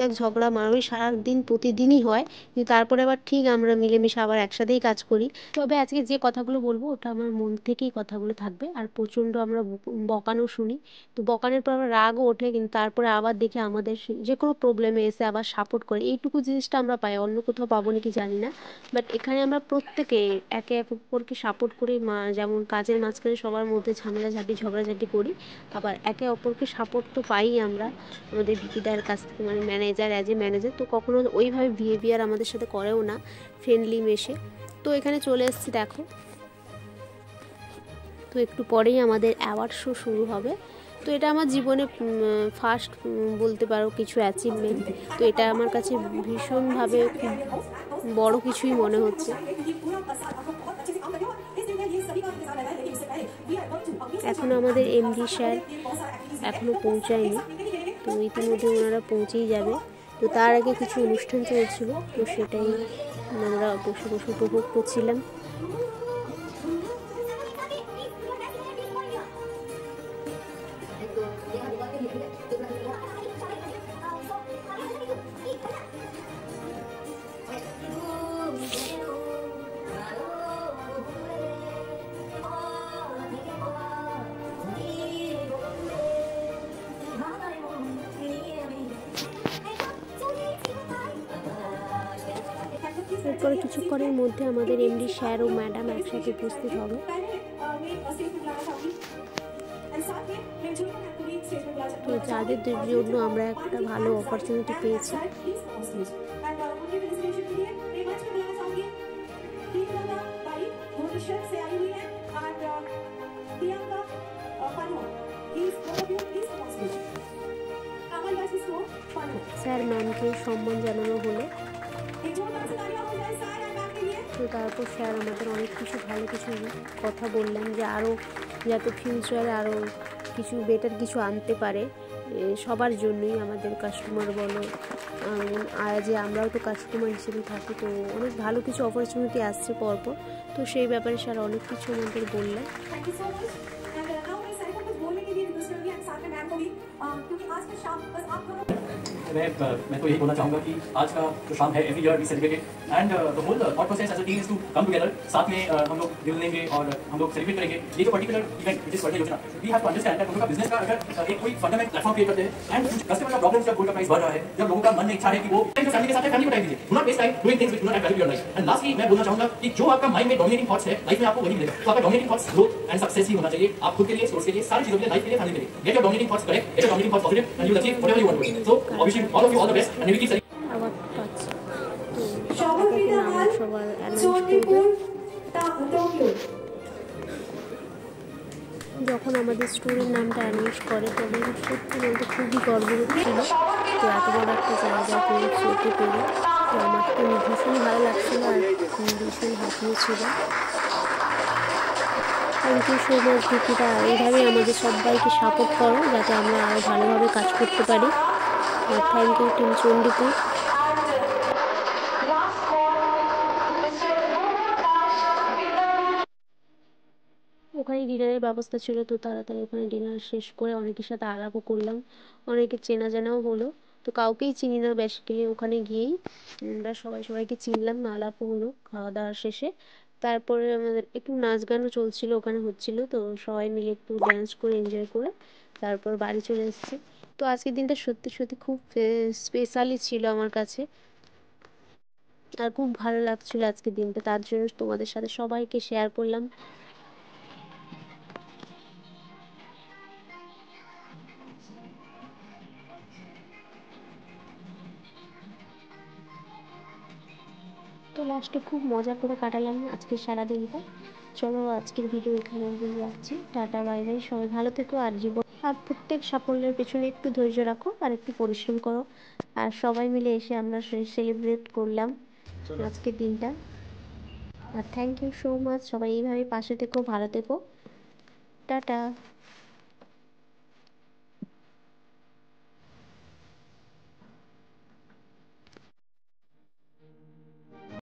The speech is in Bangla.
টুকটাক ঝগড়া মারামারি সারাদিন প্রতিদিনই হয়, কিন্তু তারপরে আবার ঠিক আমরা মিলেমিশে আবার একসাথেই কাজ করি। তবে আজকে যে কথাগুলো বলবো ওটা আমার মন থেকেই কথাগুলো থাকবে, আর প্রচণ্ড আমরা বকানো শুনি। তো বকানোর পর আমার রাগও ওঠে, কিন্তু তারপরে আবার দেখি আমাদের যে কোনো প্রবলেমে এসে আবার সাপোর্ট করে, এইটুকু জিনিসটা আমরা পাই, অন্য কোথাও পাবো নাকি জানি না। বাট এখানে আমরা প্রত্যেকে একে অপরকে সাপোর্ট করি, যেমন কাজের মাঝখানে সবার মধ্যে ঝামেলাঝাটি ঝগড়াঝাটি করি, আবার একে অপরকে সাপোর্ট তো পাই আমরা আমাদের ভিপিদার কাছ থেকে, মানে ম্যানেজার, অ্যাজ এ ম্যানেজার তো কখনো ওইভাবে বিহেভিয়ার আমাদের সাথে করেও না, ফ্রেন্ডলি মেশে। তো এখানে চলে এসেছি দেখো। তো একটু পরেই আমাদের অ্যাওয়ার্ড শো শুরু হবে। তো এটা আমার জীবনে ফার্স্ট বলতে পারো কিছু অ্যাচিভমেন্ট। তো এটা আমার কাছে ভীষণভাবে খুব বড় কিছুই মনে হচ্ছে। এখন আমাদের এমডি স্যার এখনও পৌঁছায়নি, তো ইতিমধ্যে ওনারা পৌঁছেই যাবে। তো তার আগে কিছু অনুষ্ঠান চলছিল, তো সেটাই আমরা বসে বসে উপভোগ করছিলাম। এরপরে কিছুক্ষণের মধ্যে আমাদের এমডি স্যার ও ম্যাডাম একসাথে উপস্থিত হবে। তো যাদের জন্য আমরা একটা ভালো অপরচুনিটি পেয়েছি। স্যার ম্যামকে সম্মান জানানো হলো। তো তারপর স্যার আমাদের অনেক কিছু ভালো কিছু কথা বললেন, যে আরও যাতে ফিউচারে আরও কিছু বেটার কিছু আনতে পারে সবার জন্যই, আমাদের কাস্টমার বলো, যে আমরাও তো কাস্টমার হিসেবে থাকি। তো অনেক ভালো কিছু অপরচুনিটি আসছে পরপর, তো সেই ব্যাপারে স্যার অনেক কিছু আমাদের বললেন। मैं तो यही बोलना चाहूँगा कि आज का जो शाम है every year we celebrated and the whole thought process as a team is to come together, साथ में हम लोग दिल लेंगे और हम लोग सेलिब्रेट करेंगे ये जो particular event which is birthday योजना। We have to understand that हम लोग का बिजनेस का अगर एक कोई फंडामेंटल प्लेटफॉर्म क्रिएट करते हैं एंड कस्टमर का प्रॉब्लम, जब गोल्ड का प्राइस बढ़ रहा है, जब लोगों का मन में इच्छा है कि वो फैमिली के साथ फैमिली को टाइम दीजिए, do not waste time doing things which do not have value your life. And lastly मैं बोलना चाहूँगा कि जो आपका माइंड में डोमिनेटिंग थॉट्स है लाइफ में आपको वही मिलेगा। तो आपका dominating thoughts growth and success ही होना चाहिए, आप खुद के लिए, स्पोर्ट्स के लिए, सारी चीजों के लिए, लाइफ के लिए, फैमिली के लिए। Get your dominating thoughts correct, get your dominating thoughts positive and you will achieve whatever you want to do. So wish you all of you all the best and we keep যখন আমাদের স্টোরের নামটা অ্যানাউন্স করে তবে সত্যি বলতে খুবই গর্ব হচ্ছিল। তো এত বড় একটা জায়গায় পৌঁছতে পেরে তো আমার তো ভীষণ ভালো লাগছিল আর ভীষণ হ্যাপিও ছিল। Thank you so much Deepika, এইভাবে আমাদের সবাইকে সাপোর্ট করো যাতে আমরা আরও ভালোভাবে কাজ করতে পারি। আর থ্যাংক ইউ টিম চণ্ডীপুর। ওখানে ডিনারের ব্যবস্থা ছিল, তো তাড়াতাড়ি ওখানে ডিনার শেষ করে অনেকের সাথে আলাপও করলাম, অনেকে চেনা জানাও হলো। তো কাউকেই চিনি না বেশি, ওখানে গিয়েই আমরা সবাইকে চিনলাম, আলাপও হলো খাওয়া দাওয়ার শেষে। তারপরে আমাদের একটু নাচ গানও চলছিল, ওখানে হচ্ছিল, তো সবাই মিলে একটু ড্যান্স করে এনজয় করে তারপর বাড়ি চলে এসেছি। তো আজকের দিনটা সত্যি সত্যি খুব স্পেশালই ছিল আমার কাছে, আর খুব ভালো লাগছিল আজকের দিনটা, তার জন্য তোমাদের সাথে সবাইকে শেয়ার করলাম। তো লাস্টে খুব মজা করে কাটালাম আজকের সারাদিনটা। চলো আজকের ভিডিও এখানে রাখছি, টাটা বাই বাই, সবাই ভালো থেকো আর আর প্রত্যেক সাফল্যের পেছনে একটু ধৈর্য রাখো আর একটু পরিশ্রম করো। আর সবাই মিলে এসে আমরা সেলিব্রেট করলাম আজকের দিনটা। আর থ্যাংক ইউ সো মাচ, সবাই এইভাবে পাশে থেকো, ভালো থেকো, টাটা।